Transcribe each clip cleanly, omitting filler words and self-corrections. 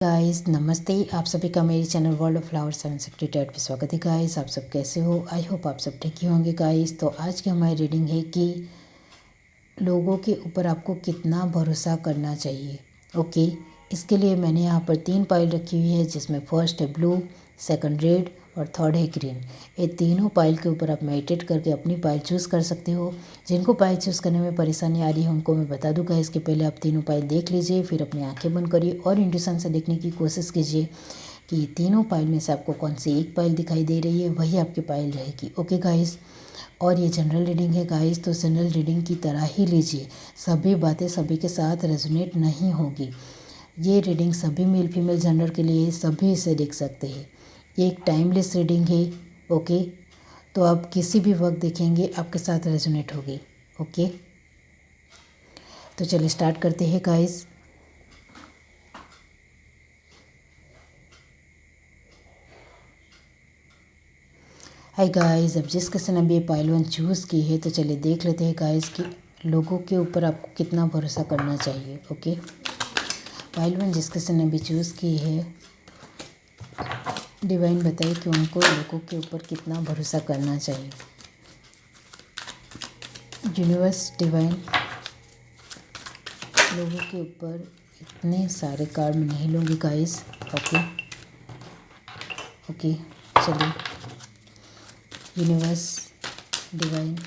Guys नमस्ते, आप सभी का मेरे channel world of flowers and secreted पे स्वागत है। गाइस आप सब कैसे हो? आई होप आप सब ठीक ही होंगे। गाइस तो आज की हमारी रीडिंग है कि लोगों के ऊपर आपको कितना भरोसा करना चाहिए। ओके, इसके लिए मैंने यहाँ पर 3 पाइल रखी हुई है, जिसमें फर्स्ट है ब्लू, सेकंड रेड और थर्ड है ग्रीन। ये तीनों पाइल के ऊपर आप मेडिटेट करके अपनी पाइल चूज़ कर सकते हो। जिनको पाइल चूज़ करने में परेशानी आ रही है उनको मैं बता दूंगा। इसके पहले आप तीनों पाइल देख लीजिए, फिर अपनी आंखें बंद करिए और इंट्यूशन से देखने की कोशिश कीजिए कि तीनों पाइल में से आपको कौन सी एक पाइल दिखाई दे रही है, वही आपकी पाइल रहेगी। ओके गाइस, और ये जनरल रीडिंग है गाइस, तो जनरल रीडिंग की तरह ही लीजिए। सभी बातें सभी के साथ रेजोनेट नहीं होगी। ये रीडिंग सभी मेल फीमेल जेंडर के लिए, सभी इसे देख सकते हैं। ये एक टाइमलेस रीडिंग है। ओके, तो आप किसी भी वक्त देखेंगे आपके साथ रेजोनेट होगी। ओके, तो चलिए स्टार्ट करते हैं गाइस। हाय गाइस, अब जिस किसी ने भी ये पाइल 1 चूज़ की है तो चलिए देख लेते हैं गाइस कि लोगों के ऊपर आपको कितना भरोसा करना चाहिए। ओके, पाइल 1 जिस किसी ने भी चूज़ की है, डिवाइन बताइए कि उनको लोगों के ऊपर कितना भरोसा करना चाहिए। यूनिवर्स डिवाइन, लोगों के ऊपर इतने सारे कार्ड मैं नहीं लूँगी गाइस। ओके ओके, चलिए यूनिवर्स डिवाइन,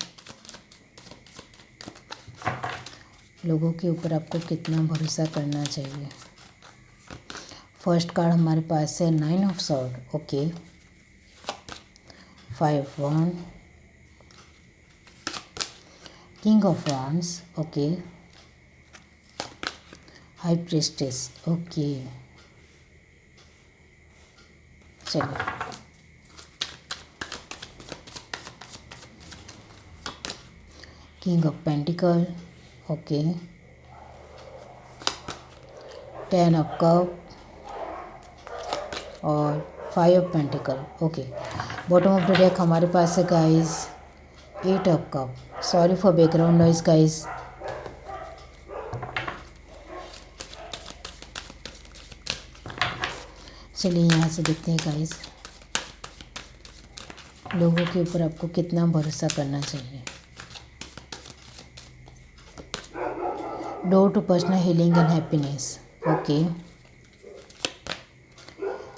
लोगों के ऊपर आपको कितना भरोसा करना चाहिए। फर्स्ट कार्ड हमारे पास है 9 of sword. Okay, 5 wand, king of wands. Okay, high priestess. Okay, चलिए king of pentacle. Okay, 10 of cup और 5 of pentacle. Okay, bottom of the deck हमारे पास है guys 8 of cup. Sorry for background noise guys. चलिए यहाँ से देखते हैं गाइस, लोगों के ऊपर आपको कितना भरोसा करना चाहिए। Door to personal healing and happiness. Okay,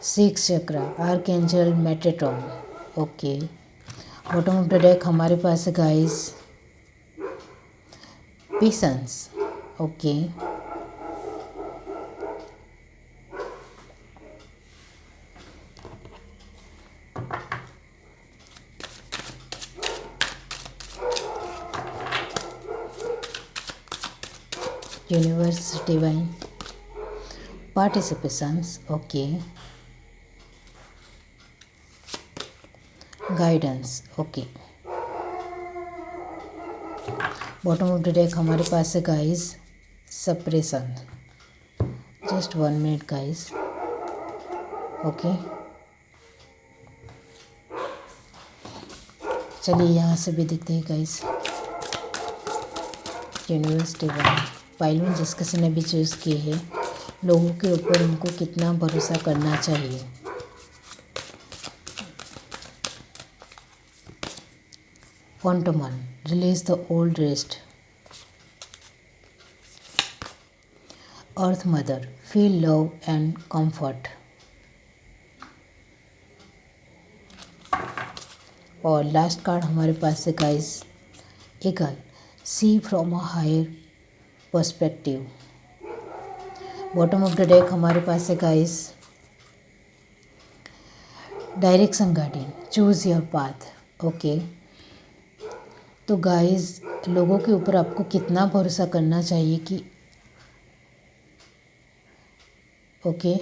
6 chakra, archangel Metatron. Okay, bottom of the deck हमारे पास है guys patience. Okay, universe divine, participations. Okay, guidance. Okay, bottom of the deck हमारे पास है guys suppression. Just 1 minute guys. Okay, चलिए यहाँ से भी देखते हैं गाइस। यूनिवर्स डिवाइन, पाइल 1 जिस किसी ने भी चूज़ की है, लोगों के ऊपर उनको कितना भरोसा करना चाहिए। Quantumon, release the old rest. Earth Mother, feel love and comfort. और लास्ट कार्ड हमारे पास है guys eagle, see from a higher perspective. Bottom of the deck हमारे पास है guys direction guardian, choose your path. Okay, तो guys लोगों के ऊपर आपको कितना भरोसा करना चाहिए कि ओके,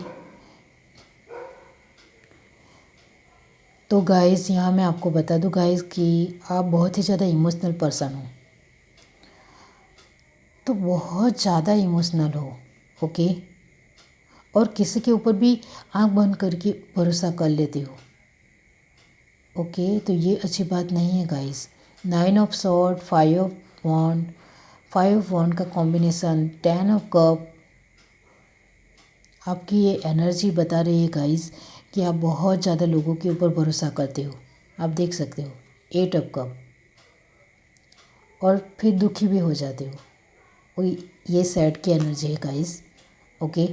तो गाइस यहाँ मैं आपको बता दूँ गाइस कि आप बहुत ही ज़्यादा इमोशनल पर्सन हो, तो बहुत ज़्यादा इमोशनल हो। ओके, और किसी के ऊपर भी आंख बंद करके भरोसा कर लेते हो। ओके, तो ये अच्छी बात नहीं है guys. 9 of sword, 5 of wand, 5 of wand का कॉम्बिनेशन, 10 ऑफ कप, आपकी ये एनर्जी बता रही है गाइस कि आप बहुत ज़्यादा लोगों के ऊपर भरोसा करते हो। आप देख सकते हो 8 ऑफ कप, और फिर दुखी भी हो जाते हो। और ये सैड की एनर्जी है गाइस। ओके,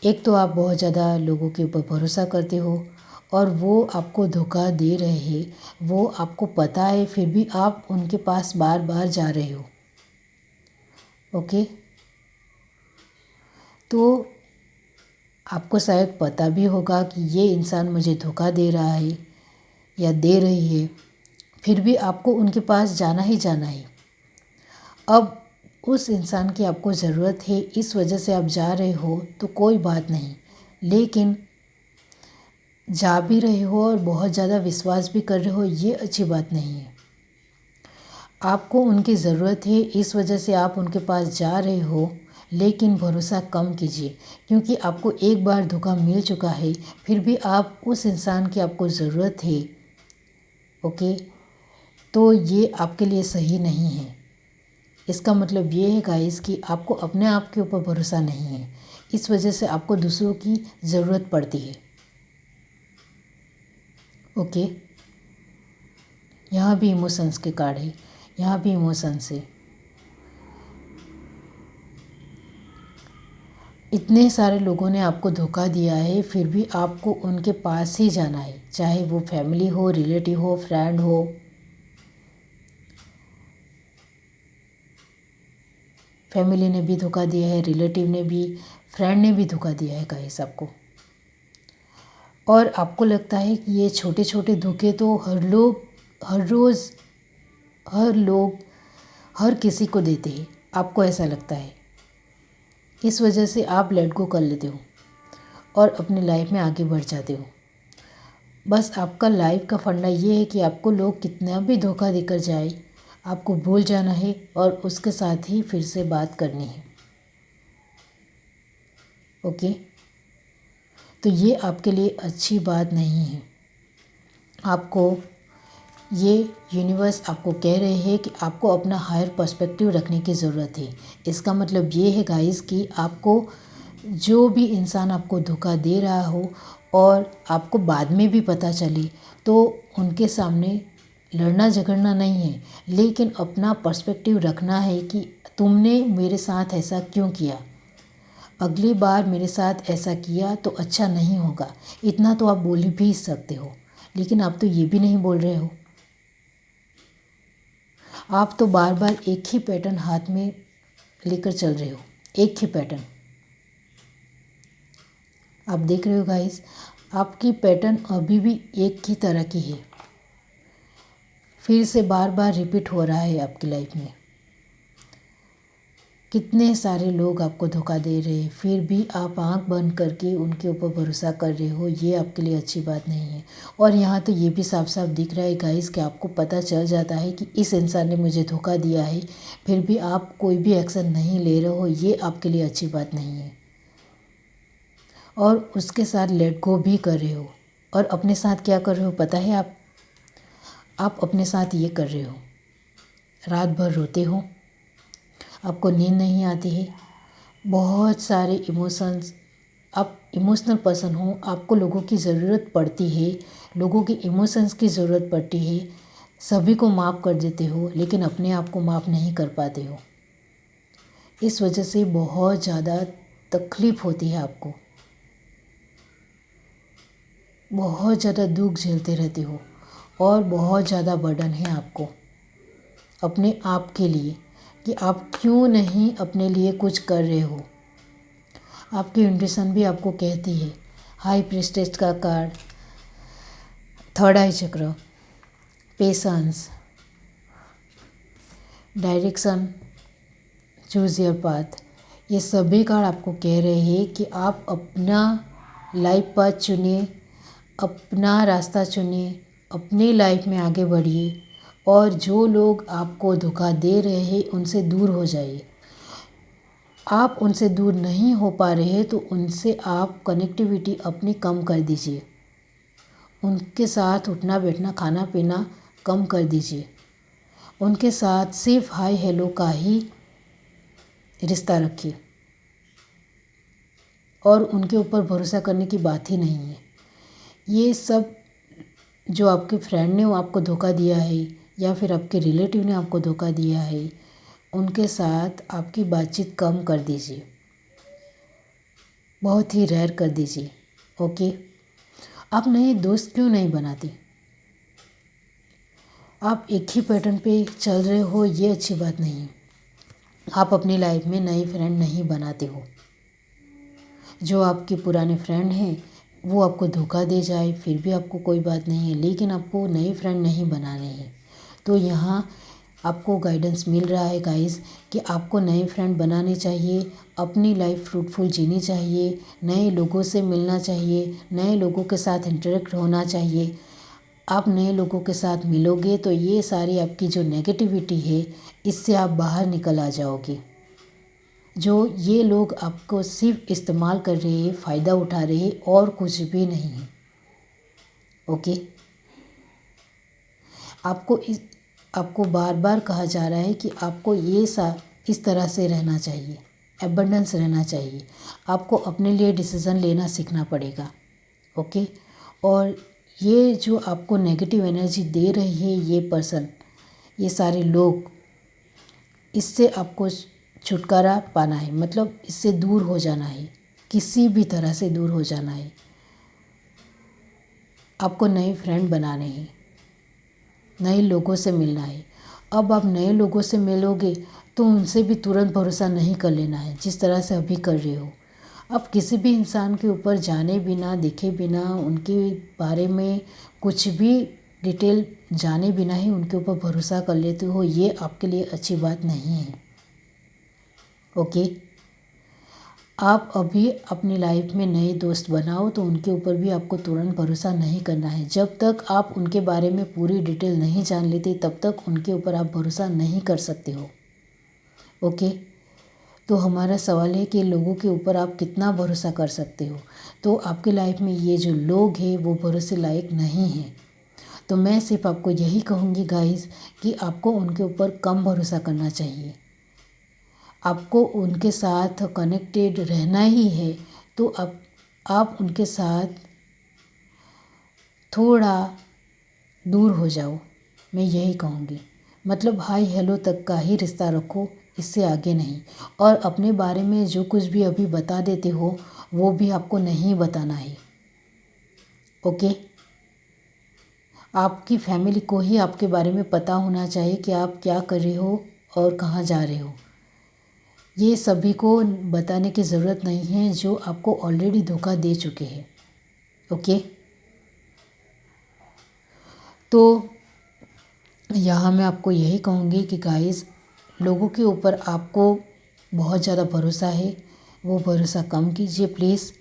एक तो आप बहुत ज़्यादा लोगों के ऊपर भरोसा करते हो और वो आपको धोखा दे रहे हैं, वो आपको पता है, फिर भी आप उनके पास बार बार जा रहे हो। ओके, तो आपको शायद पता भी होगा कि ये इंसान मुझे धोखा दे रहा है या दे रही है, फिर भी आपको उनके पास जाना ही जाना है। अब उस इंसान की आपको ज़रूरत है, इस वजह से आप जा रहे हो तो कोई बात नहीं, लेकिन जा भी रहे हो और बहुत ज़्यादा विश्वास भी कर रहे हो, ये अच्छी बात नहीं है। आपको उनकी ज़रूरत है, इस वजह से आप उनके पास जा रहे हो, लेकिन भरोसा कम कीजिए, क्योंकि आपको एक बार धोखा मिल चुका है, फिर भी आप उस इंसान की आपको ज़रूरत है। ओके, तो ये आपके लिए सही नहीं है। इसका मतलब ये है गाइस कि आपको अपने आप के ऊपर भरोसा नहीं है, इस वजह से आपको दूसरों की ज़रूरत पड़ती है। ओके, यहाँ भी इमोशंस के कार्ड है, यहाँ भी इमोशंस है। इतने सारे लोगों ने आपको धोखा दिया है, फिर भी आपको उनके पास ही जाना है, चाहे वो फैमिली हो, रिलेटिव हो, फ्रेंड हो। फैमिली ने भी धोखा दिया है, रिलेटिव ने भी, फ्रेंड ने भी धोखा दिया है गाइस आपको। और आपको लगता है कि ये छोटे छोटे धोखे तो हर रोज़ हर किसी को देते हैं, आपको ऐसा लगता है। इस वजह से आप लेट गो कर लेते हो और अपनी लाइफ में आगे बढ़ जाते हो। बस आपका लाइफ का फंडा ये है कि आपको लोग कितना भी धोखा देकर जाए, आपको भूल जाना है और उसके साथ ही फिर से बात करनी है। ओके, तो ये आपके लिए अच्छी बात नहीं है। आपको ये यूनिवर्स आपको कह रहे हैं कि आपको अपना हायर पर्सपेक्टिव रखने की ज़रूरत है। इसका मतलब ये है गाइस कि आपको जो भी इंसान आपको धोखा दे रहा हो और आपको बाद में भी पता चले, तो उनके सामने लड़ना झगड़ना नहीं है, लेकिन अपना पर्सपेक्टिव रखना है कि तुमने मेरे साथ ऐसा क्यों किया, अगली बार मेरे साथ ऐसा किया तो अच्छा नहीं होगा। इतना तो आप बोल भी सकते हो, लेकिन आप तो ये भी नहीं बोल रहे हो। आप तो बार बार एक ही पैटर्न हाथ में लेकर चल रहे हो, एक ही पैटर्न। आप देख रहे हो गाइस, आपकी पैटर्न अभी भी एक ही तरह की है, फिर से बार बार रिपीट हो रहा है आपकी लाइफ में। कितने सारे लोग आपको धोखा दे रहे हैं, फिर भी आप आंख बंद करके उनके ऊपर भरोसा कर रहे हो, ये आपके लिए अच्छी बात नहीं है। और यहाँ तो ये भी साफ साफ दिख रहा है गाइस कि आपको पता चल जाता है कि इस इंसान ने मुझे धोखा दिया है, फिर भी आप कोई भी एक्शन नहीं ले रहे हो, ये आपके लिए अच्छी बात नहीं है। और उसके साथ लेट गो भी कर रहे हो। और अपने साथ क्या कर रहे हो पता है? आप अपने साथ ये कर रहे हो, रात भर रोते हो, आपको नींद नहीं आती है, बहुत सारे इमोशंस, आप इमोशनल पर्सन हो, आपको लोगों की ज़रूरत पड़ती है, लोगों के इमोशंस की ज़रूरत पड़ती है, सभी को माफ़ कर देते हो, लेकिन अपने आप को माफ़ नहीं कर पाते हो। इस वजह से बहुत ज़्यादा तकलीफ़ होती है आपको, बहुत ज़्यादा दुख झेलते रहते हो और बहुत ज़्यादा बर्डन है आपको अपने आप के लिए कि आप क्यों नहीं अपने लिए कुछ कर रहे हो। आपकी इंट्यूशन भी आपको कहती है, हाई प्रीस्टेस का कार्ड, थर्ड आई चक्र, patience, direction, choose your path, ये सभी कार्ड आपको कह रहे हैं कि आप अपना लाइफ पाथ चुनिए, अपना रास्ता चुनिए, अपनी लाइफ में आगे बढ़िए और जो लोग आपको धोखा दे रहे हैं उनसे दूर हो जाइए। आप उनसे दूर नहीं हो पा रहे हैं तो उनसे आप कनेक्टिविटी अपनी कम कर दीजिए, उनके साथ उठना बैठना खाना पीना कम कर दीजिए, उनके साथ सिर्फ हाय हेलो का ही रिश्ता रखिए। और उनके ऊपर भरोसा करने की बात ही नहीं है। ये सब जो आपके फ्रेंड ने वो आपको धोखा दिया है या फिर आपके रिलेटिव ने आपको धोखा दिया है, उनके साथ आपकी बातचीत कम कर दीजिए, बहुत ही रेयर कर दीजिए। ओके, आप नए दोस्त क्यों नहीं बनाती? आप एक ही पैटर्न पे चल रहे हो, ये अच्छी बात नहीं है। आप अपनी लाइफ में नए फ्रेंड नहीं बनाते हो। जो आपके पुराने फ्रेंड हैं वो आपको धोखा दे जाए फिर भी आपको कोई बात नहीं है, लेकिन आपको नए फ्रेंड नहीं बनाने हैं। तो यहाँ आपको गाइडेंस मिल रहा है गाइस कि आपको नए फ्रेंड बनाने चाहिए, अपनी लाइफ फ्रूटफुल जीनी चाहिए, नए लोगों से मिलना चाहिए, नए लोगों के साथ इंटरेक्ट होना चाहिए। आप नए लोगों के साथ मिलोगे तो ये सारी आपकी जो नेगेटिविटी है इससे आप बाहर निकल आ जाओगे। जो ये लोग आपको सिर्फ इस्तेमाल कर रहे हैं, फ़ायदा उठा रहे हैं और कुछ भी नहीं है। ओके, आपको बार बार कहा जा रहा है कि आपको इस तरह से रहना चाहिए, एबंडेंस रहना चाहिए। आपको अपने लिए डिसीज़न लेना सीखना पड़ेगा। ओके, और ये जो आपको नेगेटिव एनर्जी दे रही है ये पर्सन, ये सारे लोग, इससे आपको छुटकारा पाना है, मतलब इससे दूर हो जाना है, किसी भी तरह से दूर हो जाना है। आपको नए फ्रेंड बनाने हैं, नए लोगों से मिलना है। अब आप नए लोगों से मिलोगे तो उनसे भी तुरंत भरोसा नहीं कर लेना है जिस तरह से अभी कर रहे हो। अब किसी भी इंसान के ऊपर जाने बिना, देखे बिना, उनके बारे में कुछ भी डिटेल जाने बिना ही उनके ऊपर भरोसा कर लेते हो, ये आपके लिए अच्छी बात नहीं है। ओके, आप अभी अपनी लाइफ में नए दोस्त बनाओ तो उनके ऊपर भी आपको तुरंत भरोसा नहीं करना है। जब तक आप उनके बारे में पूरी डिटेल नहीं जान लेते तब तक उनके ऊपर आप भरोसा नहीं कर सकते हो। ओके, तो हमारा सवाल है कि लोगों के ऊपर आप कितना भरोसा कर सकते हो। तो आपके लाइफ में ये जो लोग हैं वो भरोसे लायक नहीं हैं। तो मैं सिर्फ आपको यही कहूँगी गाइस कि आपको उनके ऊपर कम भरोसा करना चाहिए। आपको उनके साथ कनेक्टेड रहना ही है तो आप उनके साथ थोड़ा दूर हो जाओ, मैं यही कहूँगी। मतलब हाय हेलो तक का ही रिश्ता रखो, इससे आगे नहीं। और अपने बारे में जो कुछ भी अभी बता देते हो वो भी आपको नहीं बताना है। ओके, आपकी फैमिली को ही आपके बारे में पता होना चाहिए कि आप क्या कर रहे हो और कहाँ जा रहे हो। ये सभी को बताने की ज़रूरत नहीं है जो आपको ऑलरेडी धोखा दे चुके हैं। ओके, तो यहाँ मैं आपको यही कहूँगी कि गाइस, लोगों के ऊपर आपको बहुत ज़्यादा भरोसा है, वो भरोसा कम कीजिए प्लीज़।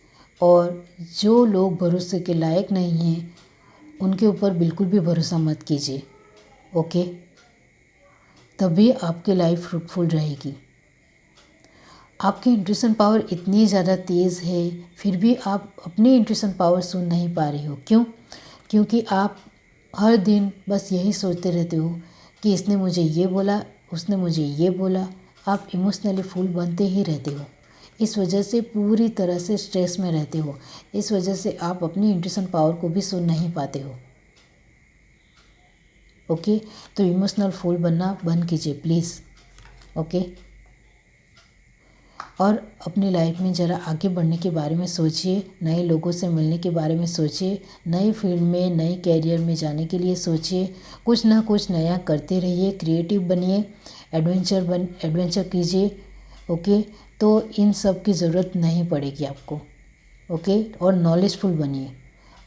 और जो लोग भरोसे के लायक नहीं हैं उनके ऊपर बिल्कुल भी भरोसा मत कीजिए। ओके, तभी आपकी लाइफ फ्रूटफुल रहेगी। आपकी इंट्यूशन पावर इतनी ज़्यादा तेज़ है फिर भी आप अपनी इंट्यूशन पावर सुन नहीं पा रही हो। क्यों? क्योंकि आप हर दिन बस यही सोचते रहते हो कि इसने मुझे ये बोला, उसने मुझे ये बोला। आप इमोशनली फुल बनते ही रहते हो। इस वजह से पूरी तरह से स्ट्रेस में रहते हो। इस वजह से आप अपनी इंट्यूशन पावर को भी सुन नहीं पाते हो। ओके, तो इमोशनल फुल बनना बंद कीजिए प्लीज़। ओके, और अपनी लाइफ में ज़रा आगे बढ़ने के बारे में सोचिए, नए लोगों से मिलने के बारे में सोचिए, नए फील्ड में, नए कैरियर में जाने के लिए सोचिए। कुछ ना कुछ नया करते रहिए, क्रिएटिव बनिए, एडवेंचर कीजिए। ओके, तो इन सब की ज़रूरत नहीं पड़ेगी आपको। ओके, और नॉलेजफुल बनिए,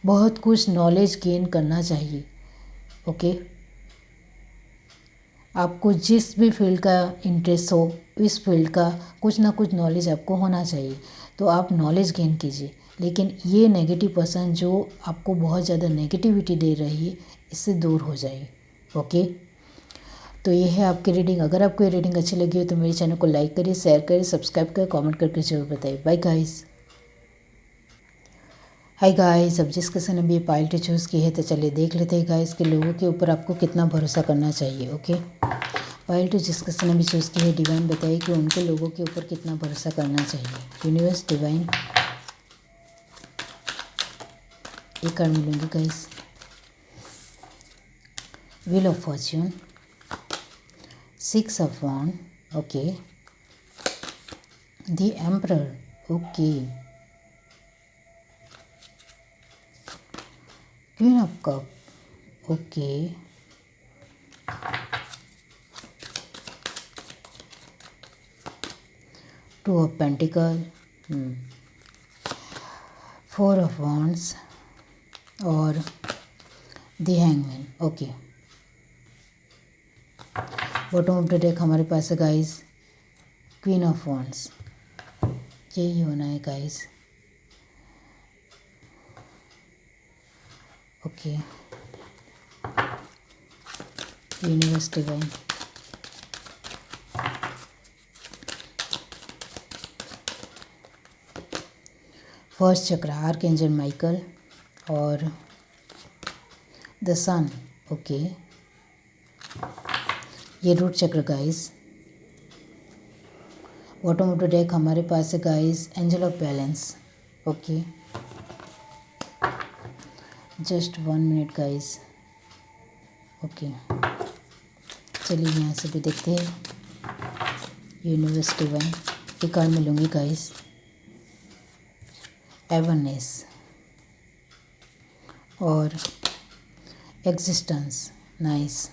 बहुत कुछ नॉलेज गेन करना चाहिए। ओके, आपको जिस भी फील्ड का इंटरेस्ट हो, इस फील्ड का कुछ ना कुछ नॉलेज आपको होना चाहिए, तो आप नॉलेज गेन कीजिए। लेकिन ये नेगेटिव पर्सन जो आपको बहुत ज़्यादा नेगेटिविटी दे रही है, इससे दूर हो जाइए। ओके, तो ये है आपकी रीडिंग। अगर आपको ये रीडिंग अच्छी लगी हो तो मेरे चैनल को लाइक करिए, शेयर करिए, सब्सक्राइब करिए, कमेंट करके जरूर बताइए। Bye guys. हाय गाइस, अब जिस किसी ने भी ये पाइल चूज़ की है तो चलिए देख लेते हैं गाइस के लोगों के ऊपर आपको कितना भरोसा करना चाहिए। ओके, पाइल टू जिस किसी ने भी चूज़ की है, डिवाइन बताइए कि उनके लोगों के ऊपर कितना भरोसा करना चाहिए। यूनिवर्स, डिवाइन, एक कार्ड मिलूँगी guys, wheel of fortune, 6 of wand, okay, the emperor, okay, queen of cup, okay, 2 of pentacle, 4 of wands और the hangman, okay. Bottom of the deck हमारे पास है गाइस क्वीन ऑफ वॉन्ड्स, यही होना है guys, okay. Universe divine, first चक्र archangel Michael और the sun, okay. ये रूट चक्र guys. Bottom of the deck हमारे पास है guys angel of balance, okay. Just 1 minute guys, okay. चलिए यहाँ से भी देखते हैं यूनिवर्स डिवाइन की कार्ड मिलूँगी गाइस, एवरनेस और एग्जिस्टेंस, नाइस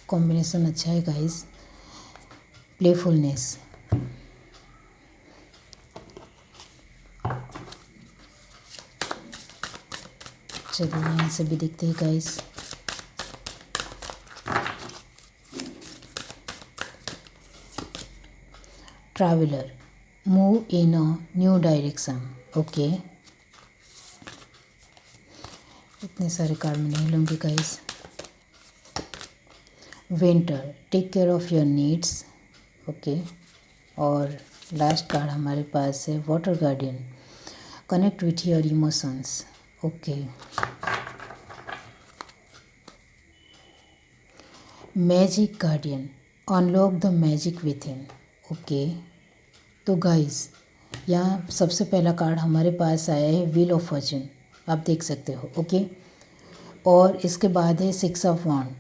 कॉम्बिनेशन अच्छा है गाइस, प्लेफुलनेस, चलिए यहाँ से भी देखते हैं guys, traveller, move in a new direction, okay. इतने सारे कार्ड में नहीं लूँगी guys, winter, take care of your needs, okay. और लास्ट कार्ड हमारे पास है water guardian, connect with your emotions, okay. Magic guardian, unlock the magic within, okay. तो गाइस यहाँ सबसे पहला कार्ड हमारे पास आया है व्हील ऑफ फॉर्च्यून, आप देख सकते हो, ओके। और इसके बाद है 6 ऑफ वॉन्ड,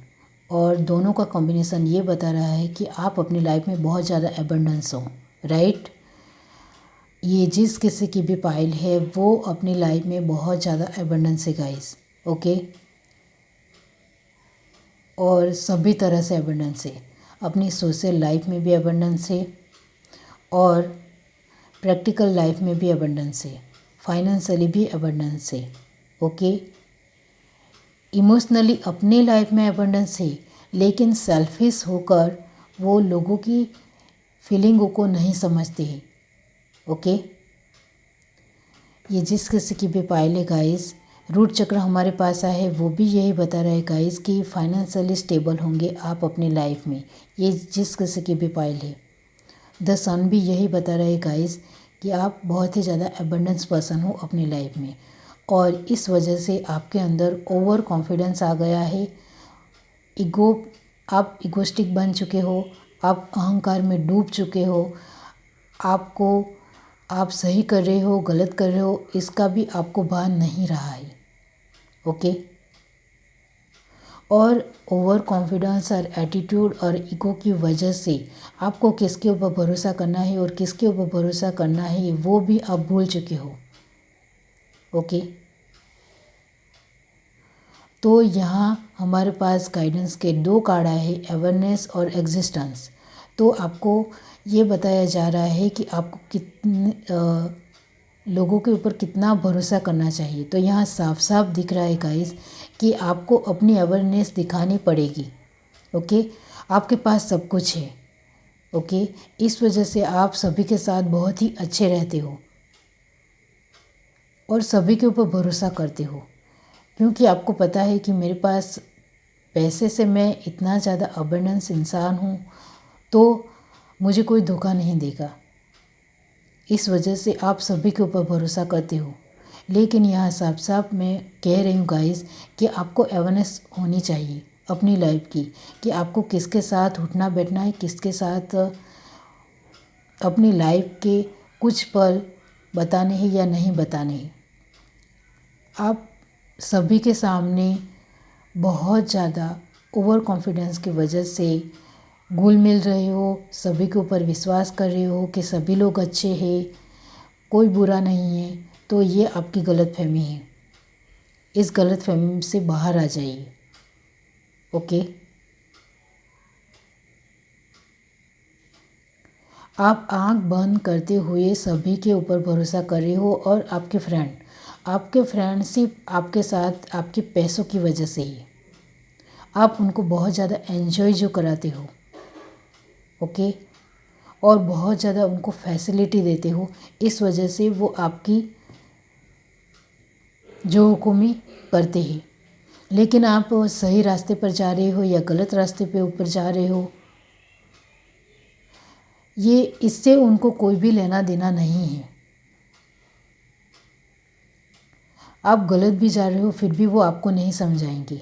और दोनों का कॉम्बिनेशन ये बता रहा है कि आप अपनी लाइफ में बहुत ज़्यादा एबंडेंस हो, राइट। ये जिस किसी की भी पाइल है वो अपनी लाइफ में बहुत ज़्यादा एबंडेंस है गाइस, ओके। और सभी तरह से एबंडेंस है, अपनी सोशल लाइफ में भी एबंडेंस है और प्रैक्टिकल लाइफ में भी एबंडेंस है, फाइनेंशियली भी एबंडेंस है, ओके। इमोशनली अपनी लाइफ में एबंडेंस है, लेकिन सेल्फिश होकर वो लोगों की फीलिंगों को नहीं समझते हैं, ओके। ये जिस किसी की भी पाइल है गाइस, रूट चक्र हमारे पास आया है वो भी यही बता रहा है गाइस कि फाइनेंशियली स्टेबल होंगे आप अपनी लाइफ में, ये जिस किसी की भी पाइल है। द सन भी यही बता रहा है गाइस कि आप बहुत ही ज़्यादा एबंडेंस पर्सन हो अपनी लाइफ में, और इस वजह से आपके अंदर ओवर कॉन्फिडेंस आ गया है, आप इगोस्टिक बन चुके हो, आप अहंकार में डूब चुके हो, आप सही कर रहे हो गलत कर रहे हो इसका भी आपको भान नहीं रहा है, ओके। और ओवर कॉन्फिडेंस और एटीट्यूड और ईगो की वजह से आपको किसके ऊपर भरोसा करना है और किसके ऊपर भरोसा करना है वो भी आप भूल चुके हो, ओके। तो यहाँ हमारे पास गाइडेंस के 2 कार्ड आए हैं, अवेयरनेस और एग्जिस्टेंस। तो आपको ये बताया जा रहा है कि आपको कितने लोगों के ऊपर कितना भरोसा करना चाहिए। तो यहाँ साफ साफ दिख रहा है गाइस कि आपको अपनी अवेयरनेस दिखानी पड़ेगी, ओके। आपके पास सब कुछ है, ओके। इस वजह से आप सभी के साथ बहुत ही अच्छे रहते हो और सभी के ऊपर भरोसा करते हो, क्योंकि आपको पता है कि मेरे पास पैसे से मैं इतना ज़्यादा अबंडेंस इंसान हूँ तो मुझे कोई धोखा नहीं देगा। इस वजह से आप सभी के ऊपर भरोसा करते हो। लेकिन यहाँ साफ साफ मैं कह रही हूँ गाइस कि आपको अवेयरनेस होनी चाहिए अपनी लाइफ की, कि आपको किसके साथ उठना बैठना है, किसके साथ अपनी लाइफ के कुछ पल बताने हैं या नहीं बताने हैं। आप सभी के सामने बहुत ज़्यादा ओवर कॉन्फिडेंस की वजह से घुल मिल रहे हो, सभी के ऊपर विश्वास कर रहे हो कि सभी लोग अच्छे हैं, कोई बुरा नहीं है, तो ये आपकी गलतफहमी है। इस गलतफहमी से बाहर आ जाइए। ओके, आप आंख बंद करते हुए सभी के ऊपर भरोसा कर रहे हो और आपके फ्रेंड सिर्फ आपके साथ आपके पैसों की वजह से ही, आप उनको बहुत ज़्यादा एंजॉय जो कराते हो, ओके, और बहुत ज़्यादा उनको फैसिलिटी देते हो, इस वजह से वो आपकी जो हुक्मी करते हैं। लेकिन आप सही रास्ते पर जा रहे हो या गलत रास्ते पे ऊपर जा रहे हो, ये इससे उनको कोई भी लेना देना नहीं है। आप गलत भी जा रहे हो फिर भी वो आपको नहीं समझाएंगे।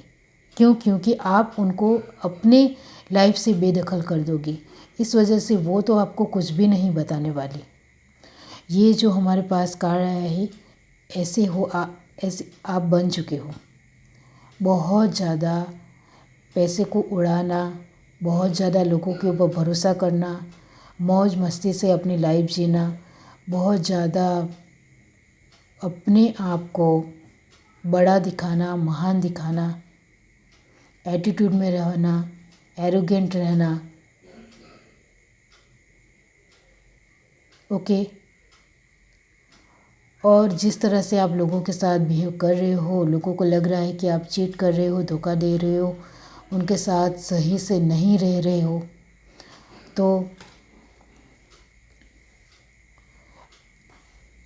क्यों? क्योंकि आप उनको अपने लाइफ से बेदखल कर दोगे। इस वजह से वो तो आपको कुछ भी नहीं बताने वाले। ये जो हमारे पास कार्ड आया है, ऐसे आप बन चुके हो। बहुत ज़्यादा पैसे को उड़ाना, बहुत ज़्यादा लोगों के ऊपर भरोसा करना, मौज मस्ती से अपनी लाइफ जीना, बहुत ज़्यादा अपने आप को बड़ा दिखाना, महान दिखाना, एटीट्यूड में रहना, एरोगेंट रहना, ओके। और जिस तरह से आप लोगों के साथ बिहेव कर रहे हो, लोगों को लग रहा है कि आप चीट कर रहे हो, धोखा दे रहे हो, उनके साथ सही से नहीं रह रहे हो, तो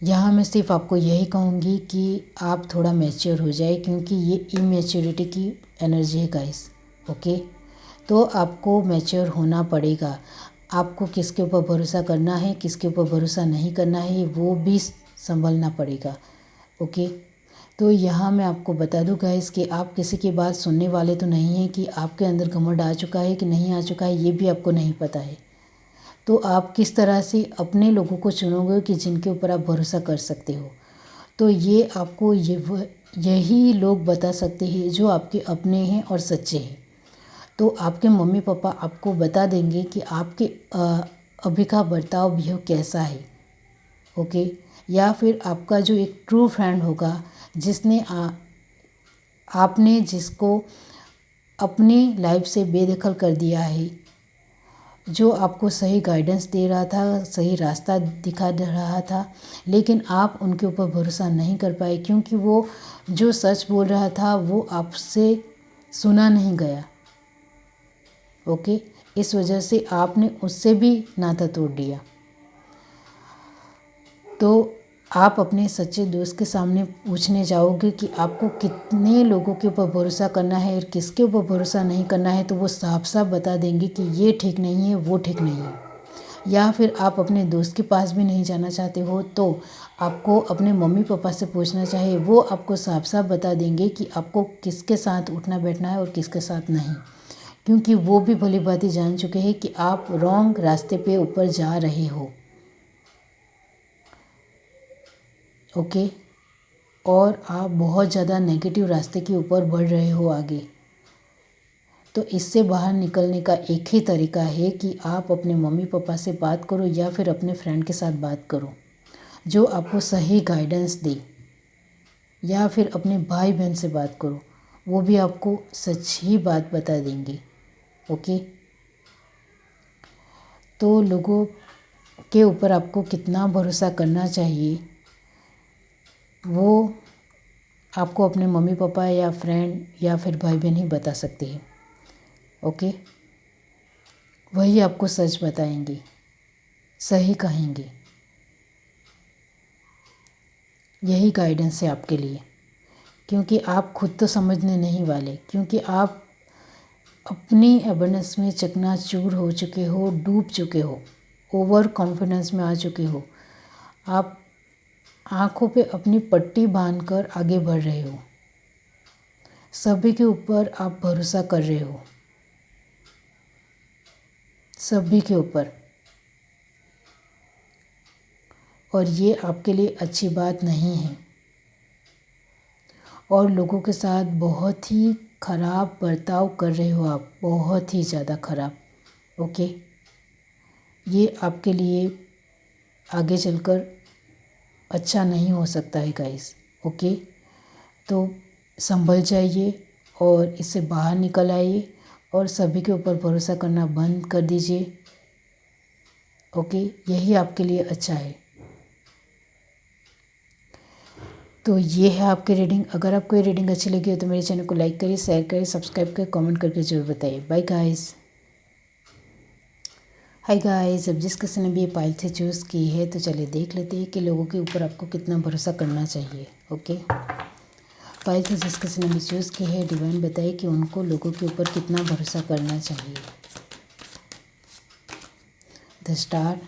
यहाँ मैं सिर्फ आपको यही कहूँगी कि आप थोड़ा मैच्योर हो जाए, क्योंकि ये इमेच्योरिटी की एनर्जी है गाइस, ओके। तो आपको मैच्योर होना पड़ेगा। आपको किसके ऊपर भरोसा करना है, किसके ऊपर भरोसा नहीं करना है, वो भी संभलना पड़ेगा, ओके। तो यहाँ मैं आपको बता दूँ गाइस कि आप किसी की बात सुनने वाले तो नहीं हैं। कि आपके अंदर घमंड आ चुका है कि नहीं आ चुका है, ये भी आपको नहीं पता है। तो आप किस तरह से अपने लोगों को चुनोगे कि जिनके ऊपर आप भरोसा कर सकते हो। तो ये आपको यही लोग बता सकते हैं जो आपके अपने हैं और सच्चे हैं। तो आपके मम्मी पापा आपको बता देंगे कि आपके अभी का बर्ताव बिहेव कैसा है, ओके। या फिर आपका जो एक ट्रू फ्रेंड होगा, आपने जिसको अपनी लाइफ से बेदखल कर दिया है, जो आपको सही गाइडेंस दे रहा था, सही रास्ता दिखा रहा था, लेकिन आप उनके ऊपर भरोसा नहीं कर पाए, क्योंकि वो जो सच बोल रहा था वो आपसे सुना नहीं गया, ओके। इस वजह से आपने उससे भी नाता तोड़ दिया। तो आप अपने सच्चे दोस्त के सामने पूछने जाओगे कि आपको कितने लोगों के ऊपर भरोसा करना है और किसके ऊपर भरोसा नहीं करना है, तो वो साफ साफ बता देंगे कि ये ठीक नहीं है, वो ठीक नहीं है। या फिर आप अपने दोस्त के पास भी नहीं जाना चाहते हो, तो आपको अपने मम्मी पापा से पूछना चाहिए, वो आपको साफ साफ बता देंगे कि आपको किसके साथ उठना बैठना है और किसके साथ नहीं। क्योंकि वो भी भली भांति जान चुके हैं कि आप रॉन्ग रास्ते पे ऊपर जा रहे हो, ओके। और आप बहुत ज़्यादा नेगेटिव रास्ते के ऊपर बढ़ रहे हो आगे। तो इससे बाहर निकलने का एक ही तरीका है कि आप अपने मम्मी पापा से बात करो या फिर अपने फ्रेंड के साथ बात करो जो आपको सही गाइडेंस दे, या फिर अपने भाई बहन से बात करो, वो भी आपको सच ही बात बता देंगे, ओके। तो लोगों के ऊपर आपको कितना भरोसा करना चाहिए, वो आपको अपने मम्मी पापा या फ्रेंड या फिर भाई बहन ही बता सकते हैं, ओके। वही आपको सच बताएंगे, सही कहेंगे। यही गाइडेंस है आपके लिए, क्योंकि आप खुद तो समझने नहीं वाले, क्योंकि आप अपनी एबंडेंस में चकनाचूर हो चुके हो, डूब चुके हो, ओवर कॉन्फिडेंस में आ चुके हो। आप आँखों पे अपनी पट्टी बांधकर आगे बढ़ रहे हो, सभी के ऊपर आप भरोसा कर रहे हो, सभी के ऊपर, और ये आपके लिए अच्छी बात नहीं है। और लोगों के साथ बहुत ही ख़राब बर्ताव कर रहे हो आप, बहुत ही ज़्यादा ख़राब। ओके, ये आपके लिए आगे चलकर अच्छा नहीं हो सकता है गाइस। ओके, तो संभल जाइए और इससे बाहर निकल आइए और सभी के ऊपर भरोसा करना बंद कर दीजिए। ओके, यही आपके लिए अच्छा है। तो ये है आपकी रीडिंग। अगर आपको ये रीडिंग अच्छी लगी हो तो मेरे चैनल को लाइक करिए, शेयर करिए, सब्सक्राइब करिए, कमेंट करके ज़रूर बताइए। Bye guys. हाय गाइस, अब जिस किसी ने भी ये पाइल से चूज़ की है तो चलिए देख लेते हैं कि लोगों के ऊपर आपको कितना भरोसा करना चाहिए। ओके, पाइल से जिस किसी ने भी चूज़ की है, डिवाइन बताइए कि उनको लोगों के ऊपर कितना भरोसा करना चाहिए। The star,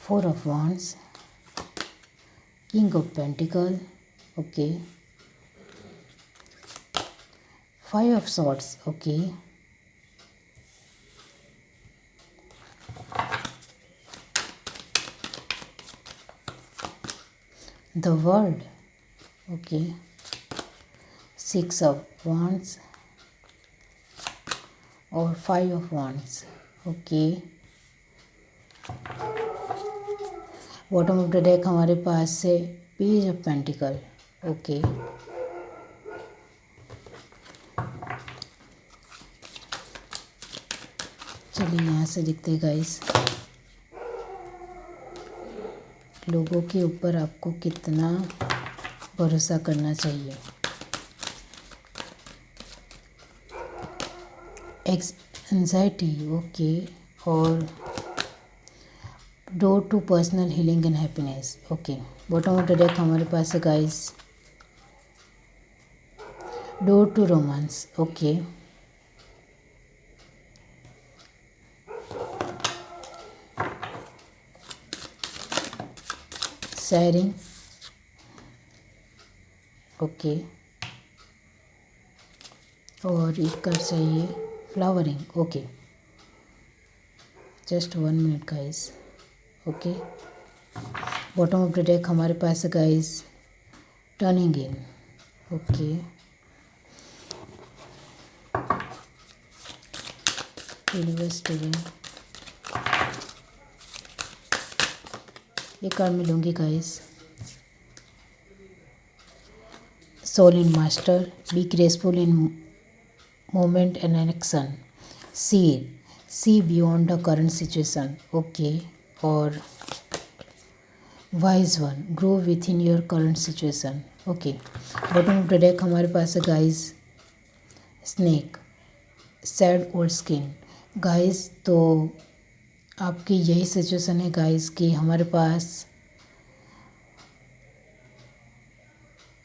4 of wands, king of pentacle, okay, 5 of swords, okay, the world, okay, 6 of wands और 5 of wands, okay. Bottom of the deck हमारे पास से पेज ऑफ पेंटिकल, ओके, चलिए यहाँ से देखते हैं गाइस, लोगों के ऊपर आपको कितना भरोसा करना चाहिए। एंजाइटी, ओके, और door to personal healing and happiness, okay. Bottom of the deck हमारे पास है guys, door to romance, okay, sharing, okay, और एक कर चाहिए flowering, okay. Just 1 minute guys, okay. Bottom of the deck हमारे पास है guys, turning in, okay, investing, ये कार्ड में लूँगी guys, soul in master, be graceful in moment and action, see beyond the current situation, okay, और wise one, grow with in your current situation, okay. Bottom of the deck हमारे पास है guys, snake, sad old skin, guys. तो आपकी यही situation है guys कि हमारे पास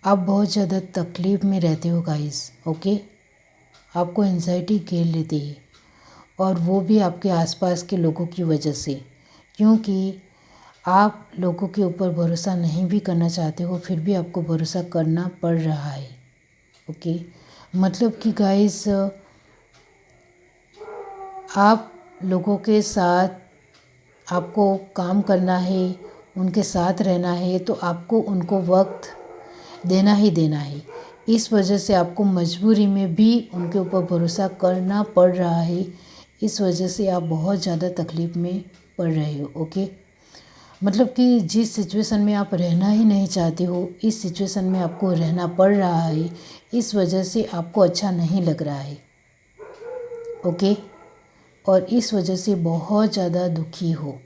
आप बहुत ज़्यादा तकलीफ़ में रहते हो गाइस, ओके। आपको एंजाइटी घेर लेती है और वो भी आपके आसपास के लोगों की वजह से, क्योंकि आप लोगों के ऊपर भरोसा नहीं भी करना चाहते हो फिर भी आपको भरोसा करना पड़ रहा है, ओके। मतलब कि गाइस, आप लोगों के साथ आपको काम करना है, उनके साथ रहना है, तो आपको उनको वक्त देना ही देना है। इस वजह से आपको मजबूरी में भी उनके ऊपर भरोसा करना पड़ रहा है। इस वजह से आप बहुत ज़्यादा तकलीफ़ में पड़ रहे हो, ओके। मतलब कि जिस सिचुएशन में आप रहना ही नहीं चाहते हो, इस सिचुएशन में आपको रहना पड़ रहा है। इस वजह से आपको अच्छा नहीं लग रहा है, ओके, और इस वजह से बहुत ज़्यादा दुखी हो।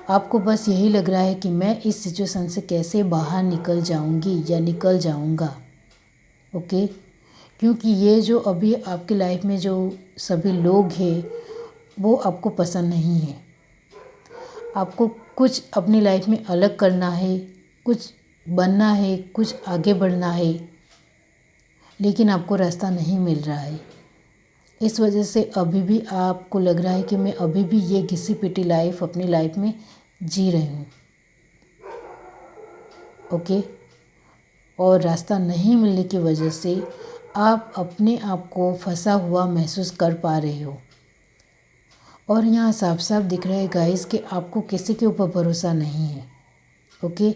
आपको बस यही लग रहा है कि मैं इस सिचुएशन से कैसे बाहर निकल जाऊंगी या निकल जाऊंगा, ओके। क्योंकि ये जो अभी आपकी लाइफ में जो सभी लोग हैं वो आपको पसंद नहीं है। आपको कुछ अपनी लाइफ में अलग करना है, कुछ बनना है, कुछ आगे बढ़ना है, लेकिन आपको रास्ता नहीं मिल रहा है। इस वजह से अभी भी आपको लग रहा है कि मैं अभी भी ये घिसी पिटी लाइफ अपनी लाइफ में जी रही हूँ, ओके। और रास्ता नहीं मिलने की वजह से आप अपने आप को फंसा हुआ महसूस कर पा रहे हो। और यहाँ साफ साफ दिख रहा है गाइस कि आपको किसी के ऊपर भरोसा नहीं है, ओके।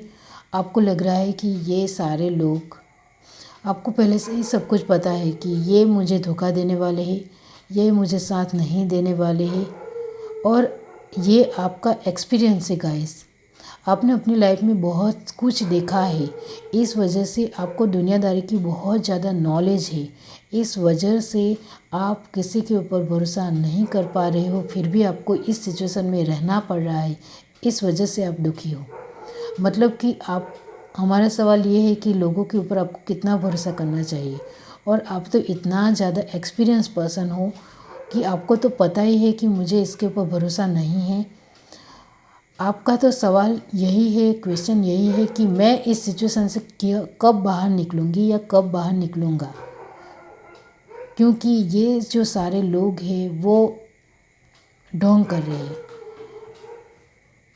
आपको लग रहा है कि ये सारे लोग, आपको पहले से ही सब कुछ पता है कि ये मुझे धोखा देने वाले हैं, ये मुझे साथ नहीं देने वाले हैं। और ये आपका एक्सपीरियंस है गाइस, आपने अपनी लाइफ में बहुत कुछ देखा है, इस वजह से आपको दुनियादारी की बहुत ज़्यादा नॉलेज है। इस वजह से आप किसी के ऊपर भरोसा नहीं कर पा रहे हो, फिर भी आपको इस सिचुएशन में रहना पड़ रहा है, इस वजह से आप दुखी हो। मतलब कि आप, हमारा सवाल ये है कि लोगों के ऊपर आपको कितना भरोसा करना चाहिए। और आप तो इतना ज़्यादा एक्सपीरियंस पर्सन हो कि आपको तो पता ही है कि मुझे इसके ऊपर भरोसा नहीं है। आपका तो सवाल यही है, क्वेश्चन यही है कि मैं इस सिचुएशन से कब बाहर निकलूँगी या कब बाहर निकलूँगा। क्योंकि ये जो सारे लोग हैं वो ढोंग कर रहे हैं,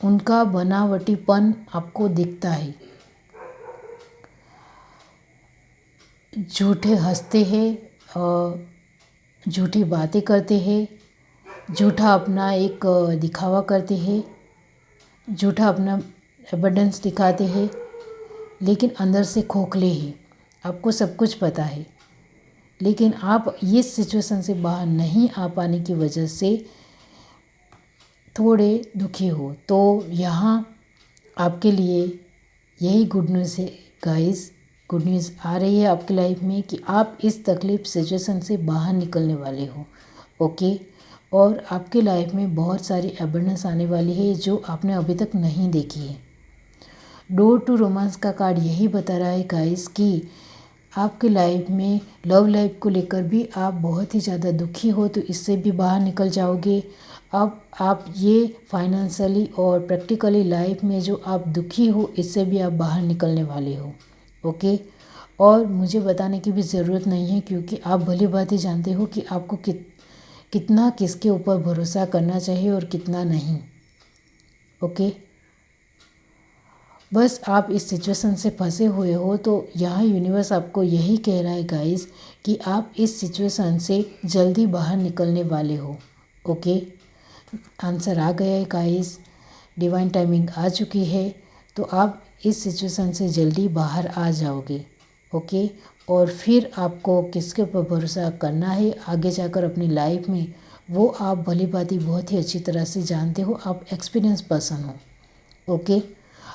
उनका बनावटीपन आपको दिखता है। झूठे हंसते हैं और झूठी बातें करते हैं, झूठा अपना एक दिखावा करते हैं, झूठा अपना एविडेंस दिखाते हैं, लेकिन अंदर से खोखले हैं। आपको सब कुछ पता है, लेकिन आप इस सिचुएशन से बाहर नहीं आ पाने की वजह से थोड़े दुखी हो। तो यहाँ आपके लिए यही गुड न्यूज़ है गाइस, गुड न्यूज़ आ रही है आपकी लाइफ में कि आप इस तकलीफ सिचुएशन से बाहर निकलने वाले हो। ओके, और आपके लाइफ में बहुत सारी अबंडेंस आने वाली है जो आपने अभी तक नहीं देखी है। डोर टू रोमांस का कार्ड यही बता रहा है गाइस कि आपके लाइफ में लव लाइफ को लेकर भी आप बहुत ही ज़्यादा दुखी हो, तो इससे भी बाहर निकल जाओगे। अब आप ये फाइनेंशियली और प्रैक्टिकली लाइफ में जो आप दुखी हो, इससे भी आप बाहर निकलने वाले हो। ओके, और मुझे बताने की भी ज़रूरत नहीं है क्योंकि आप भली बात ही जानते हो कि आपको कितना किसके ऊपर भरोसा करना चाहिए और कितना नहीं। ओके, बस आप इस सिचुएशन से फंसे हुए हो, तो यहाँ यूनिवर्स आपको यही कह रहा है गाइस कि आप इस सिचुएशन से जल्दी बाहर निकलने वाले हो। ओके, आंसर आ गया है गाइस, डिवाइन टाइमिंग आ चुकी है, तो आप इस सिचुएशन से जल्दी बाहर आ जाओगे। ओके, और फिर आपको किसके ऊपर भरोसा करना है आगे जाकर अपनी लाइफ में, वो आप भली भांति बहुत ही अच्छी तरह से जानते हो, आप एक्सपीरियंस पर्सन हो। ओके,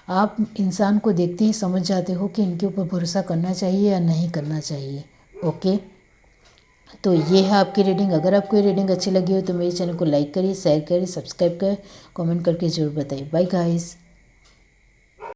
आप इंसान को देखते ही समझ जाते हो कि इनके ऊपर भरोसा करना चाहिए या नहीं करना चाहिए। ओके, तो ये है आपकी रीडिंग। अगर आपको ये रीडिंग अच्छी लगी हो तो मेरे चैनल को लाइक करिए, शेयर करिए, सब्सक्राइब करें, कमेंट करके ज़रूर बताइए। Bye guys.